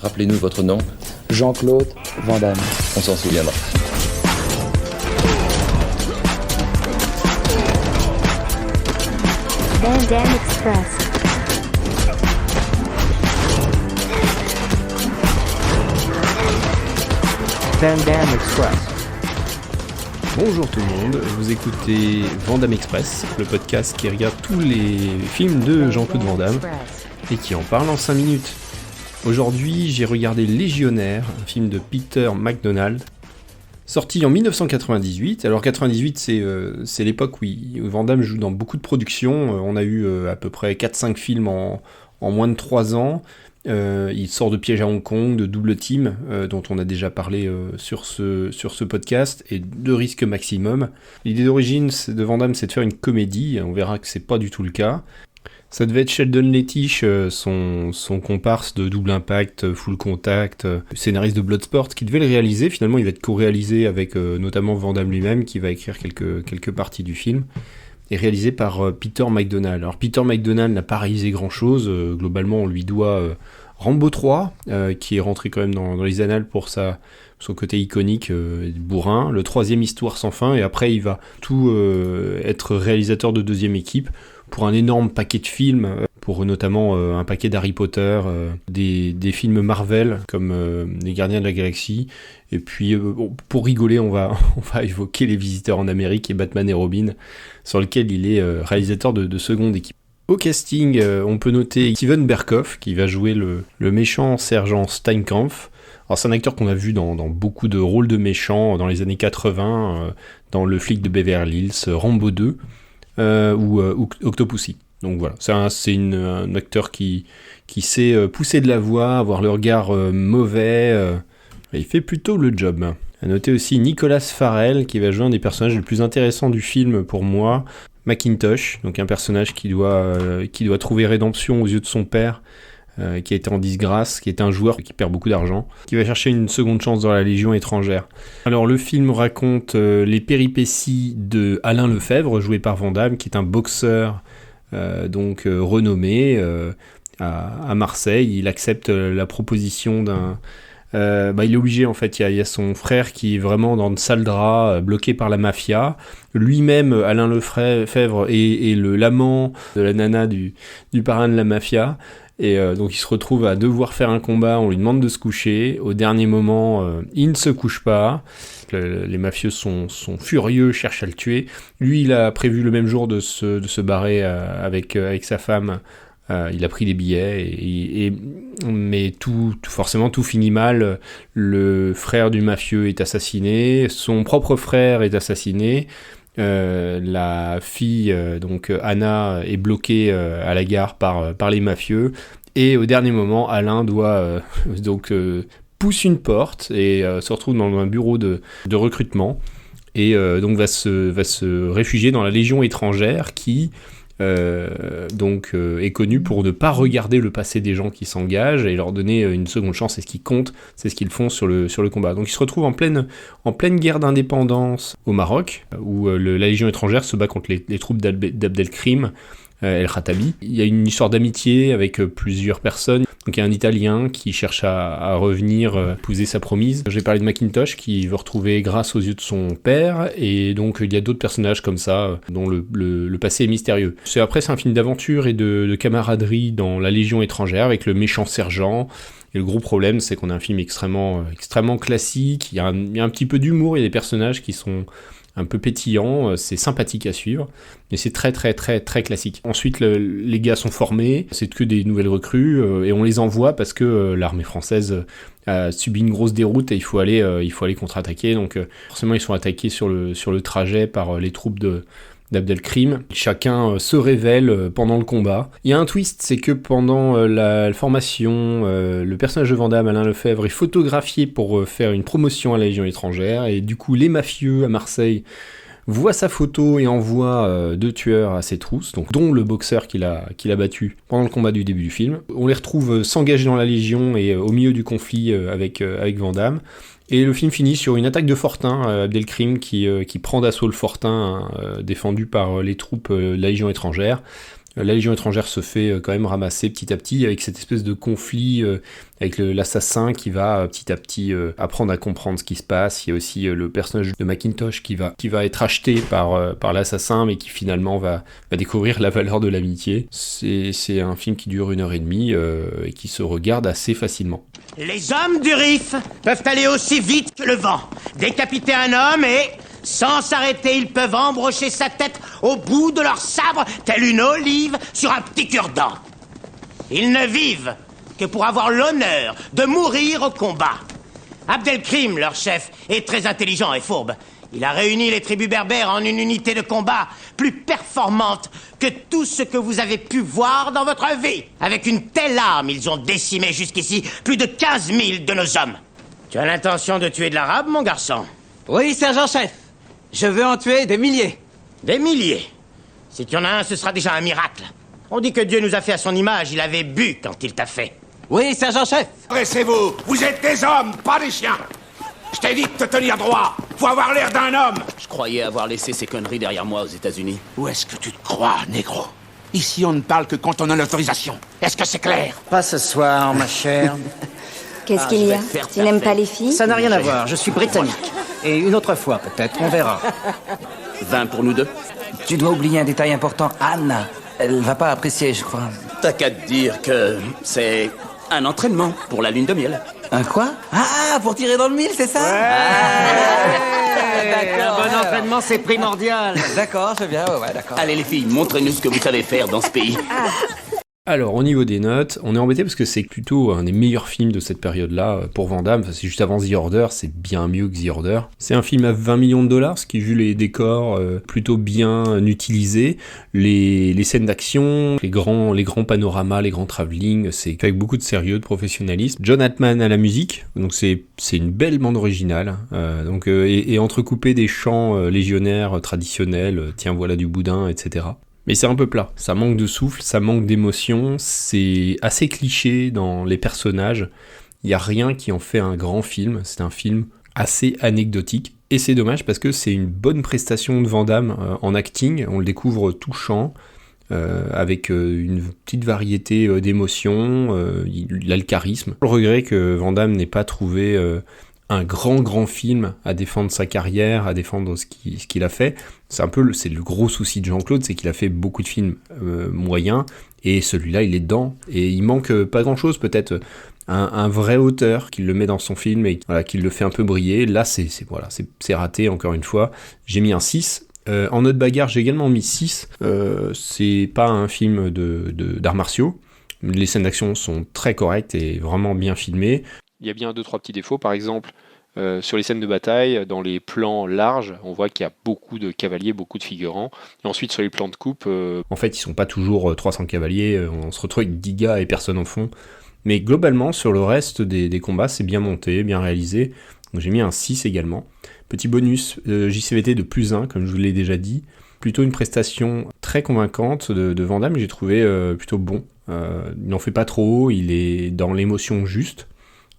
Rappelez-nous votre nom. Jean-Claude Van Damme. On s'en souviendra. Van Damme Express. Van Damme Express. Bonjour tout le monde, vous écoutez Van Damme Express, le podcast qui regarde tous les films de Jean-Claude Van Damme et qui en parle en 5 minutes. Aujourd'hui, j'ai regardé Légionnaire, un film de Peter MacDonald, sorti en 1998. Alors 98, c'est l'époque où Van Damme joue dans beaucoup de productions. On a eu à peu près 4-5 films en moins de 3 ans. Il sort de Piège à Hong Kong, de Double Team, dont on a déjà parlé sur ce podcast, et de Risque Maximum. L'idée d'origine de Van Damme, c'est de faire une comédie. On verra que c'est pas du tout le cas. Ça devait être Sheldon Lettich, son comparse de Double Impact, Full Contact, scénariste de Bloodsport, qui devait le réaliser. Finalement, il va être co-réalisé avec notamment Van Damme lui-même, qui va écrire quelques parties du film, et réalisé par Peter MacDonald. Alors Peter MacDonald n'a pas réalisé grand-chose. Globalement, on lui doit Rambo 3, qui est rentré quand même dans les annales pour son côté iconique, bourrin. Le 3e Histoire sans fin, et après, il va tout être réalisateur de 2e équipe, pour un énorme paquet de films, pour notamment un paquet d'Harry Potter, des films Marvel, comme Les Gardiens de la Galaxie, et puis pour rigoler, on va évoquer Les Visiteurs en Amérique et Batman et Robin, sur lequel il est réalisateur de seconde équipe. Au casting, on peut noter Steven Berkoff, qui va jouer le méchant sergent Steinkampf. Alors c'est un acteur qu'on a vu dans beaucoup de rôles de méchants dans les années 80, dans Le Flic de Beverly Hills, Rambo 2, ou Octopussy. Donc voilà, c'est un acteur qui sait pousser de la voix, avoir le regard mauvais, et il fait plutôt le job. À noter aussi Nicolas Farrell, qui va jouer un des personnages les plus intéressants du film pour moi, Macintosh, donc un personnage qui doit trouver rédemption aux yeux de son père, qui a été en disgrâce, qui est un joueur qui perd beaucoup d'argent, qui va chercher une seconde chance dans la Légion étrangère. Alors le film raconte les péripéties de Alain Lefebvre, joué par Van Damme, qui est un boxeur renommé à Marseille. Il accepte la proposition d'un... il est obligé, en fait. Il y a son frère qui est vraiment dans de sales draps, bloqué par la mafia. Lui-même, Alain Lefebvre, est l'amant de la nana du parrain de la mafia. Et donc il se retrouve à devoir faire un combat, on lui demande de se coucher. Au dernier moment, il ne se couche pas. Les mafieux sont furieux, cherchent à le tuer. Lui, il a prévu le même jour de se barrer avec sa femme. Il a pris des billets, mais forcément tout finit mal. Le frère du mafieux est assassiné, son propre frère est assassiné. La fille, Anna, est bloquée à la gare par les mafieux, et au dernier moment, Alain doit pousse une porte et se retrouve dans un bureau de recrutement, et donc va se réfugier dans la Légion étrangère, qui est connu pour ne pas regarder le passé des gens qui s'engagent et leur donner une seconde chance. C'est ce qui compte, c'est ce qu'ils font sur le combat. Donc il se retrouve en pleine guerre d'indépendance au Maroc, où la Légion étrangère se bat contre les troupes d'Abdelkrim El Khattabi. Il y a une histoire d'amitié avec plusieurs personnes. Donc il y a un Italien qui cherche à revenir épouser sa promise. J'ai parlé de Macintosh, qui veut retrouver grâce aux yeux de son père, et donc il y a d'autres personnages comme ça dont le passé est mystérieux. C'est un film d'aventure et de camaraderie dans la Légion étrangère avec le méchant sergent. Et le gros problème, c'est qu'on a un film extrêmement classique. Il y a un petit peu d'humour, il y a des personnages qui sont un peu pétillant, c'est sympathique à suivre, mais c'est très très très très classique. Ensuite, les gars sont formés, c'est que des nouvelles recrues, et on les envoie parce que l'armée française a subi une grosse déroute et il faut aller contre-attaquer. Donc forcément, ils sont attaqués sur le trajet par les troupes d'Abdelkrim. Chacun se révèle pendant le combat. Il y a un twist, c'est que pendant la formation, le personnage de Van Damme, Alain Lefebvre, est photographié pour faire une promotion à la Légion étrangère, et du coup les mafieux à Marseille voient sa photo et envoient 2 tueurs à ses trousses, donc dont le boxeur qu'il a battu pendant le combat du début du film. On les retrouve s'engager dans la Légion et au milieu du conflit avec Van Damme. Et le film finit sur une attaque de Fortin, Abdelkrim, qui prend d'assaut le Fortin, défendu par les troupes de la Légion étrangère. La Légion étrangère se fait quand même ramasser petit à petit avec cette espèce de conflit avec l'assassin qui va petit à petit apprendre à comprendre ce qui se passe. Il y a aussi le personnage de Macintosh qui va être acheté par l'assassin, mais qui finalement va découvrir la valeur de l'amitié. C'est un film qui dure 1h30 et qui se regarde assez facilement. Les hommes du Rif peuvent aller aussi vite que le vent, décapiter un homme et, sans s'arrêter, ils peuvent embrocher sa tête au bout de leur sabre, telle une olive sur un petit cure-dent. Ils ne vivent que pour avoir l'honneur de mourir au combat. Abdelkrim, leur chef, est très intelligent et fourbe. Il a réuni les tribus berbères en une unité de combat plus performante que tout ce que vous avez pu voir dans votre vie. Avec une telle arme, ils ont décimé jusqu'ici plus de 15 000 de nos hommes. Tu as l'intention de tuer de l'arabe, mon garçon? Oui, sergent-chef. Je veux en tuer des milliers. Des milliers? Si tu en as un, ce sera déjà un miracle. On dit que Dieu nous a fait à son image, il avait bu quand il t'a fait. Oui, sergent-chef. Dressez-vous, vous êtes des hommes, pas des chiens. Je t'ai dit de te tenir droit, faut avoir l'air d'un homme. Je croyais avoir laissé ces conneries derrière moi aux États-Unis. Où est-ce que tu te crois, négro? Ici, on ne parle que quand on a l'autorisation. Est-ce que c'est clair? Pas ce soir, ma chère. Qu'est-ce qu'il y a? Tu n'aimes pas les filles? Ça n'a rien à voir, je suis britannique. Et une autre fois, peut-être, on verra. 20 pour nous deux? Tu dois oublier un détail important. Anne, elle va pas apprécier, je crois. T'as qu'à te dire que c'est un entraînement pour la lune de miel. Un quoi? Ah, pour tirer dans le mille, c'est ça? D'accord. Un bon entraînement, c'est primordial. D'accord, je viens, ouais, d'accord. Allez les filles, montrez-nous ce que vous savez faire dans ce pays. Alors, au niveau des notes, on est embêté parce que c'est plutôt un des meilleurs films de cette période-là pour Van Damme. Enfin, c'est juste avant The Order, c'est bien mieux que The Order. C'est un film à 20 millions de dollars, ce qui, vu les décors plutôt bien utilisés, les scènes d'action, les grands panoramas, les grands travelling, c'est fait avec beaucoup de sérieux, de professionnalisme. John Atman à la musique, donc c'est une belle bande originale, et entrecoupé des chants légionnaires traditionnels, tiens voilà du boudin, etc. Mais c'est un peu plat, ça manque de souffle, ça manque d'émotion, c'est assez cliché dans les personnages, il n'y a rien qui en fait un grand film, c'est un film assez anecdotique, et c'est dommage parce que c'est une bonne prestation de Van Damme en acting, on le découvre touchant, avec une petite variété d'émotions, il a le charisme. Le regret que Van Damme n'ait pas trouvé un grand film à défendre sa carrière, à défendre ce qu'il a fait. C'est le gros souci de Jean-Claude, c'est qu'il a fait beaucoup de films moyens, et celui-là il est dedans, et il manque pas grand-chose, peut-être un vrai auteur qui le met dans son film et voilà, qui le fait un peu briller. Là c'est raté encore une fois. J'ai mis un 6. En note bagarre j'ai également mis 6. C'est pas un film d'arts martiaux. Les scènes d'action sont très correctes et vraiment bien filmées. Il y a bien 2-3 petits défauts, par exemple sur les scènes de bataille, dans les plans larges, on voit qu'il y a beaucoup de cavaliers, beaucoup de figurants, et ensuite sur les plans de coupe, en fait ils sont pas toujours 300 cavaliers, on se retrouve avec 10 gars et personne en fond, mais globalement sur le reste des combats c'est bien monté, bien réalisé, donc j'ai mis un 6 également. Petit bonus, JCVT de +1 comme je vous l'ai déjà dit, plutôt une prestation très convaincante de Van Damme, j'ai trouvé plutôt bon, il n'en fait pas trop, il est dans l'émotion juste.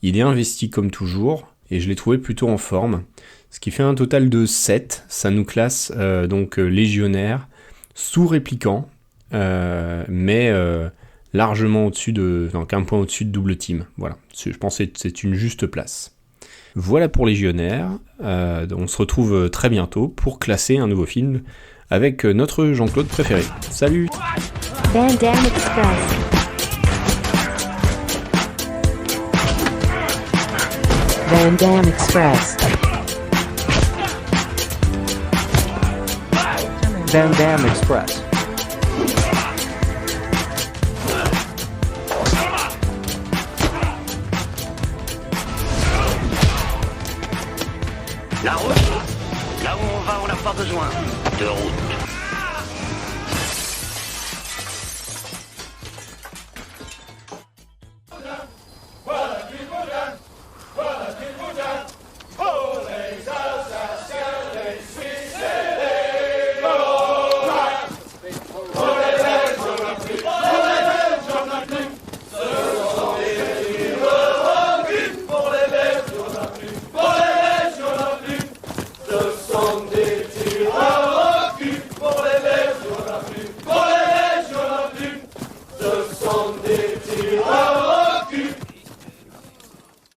Il est investi comme toujours, et je l'ai trouvé plutôt en forme. Ce qui fait un total de 7, ça nous classe donc légionnaire, sous-répliquant, mais largement au-dessus donc un point au-dessus de double team. Voilà, je pense que c'est une juste place. Voilà pour légionnaire, on se retrouve très bientôt pour classer un nouveau film avec notre Jean-Claude préféré. Salut! Van Damme Express. Van Damme Express. Van Damme Express. La route. Là où on va, on n'a pas besoin de route.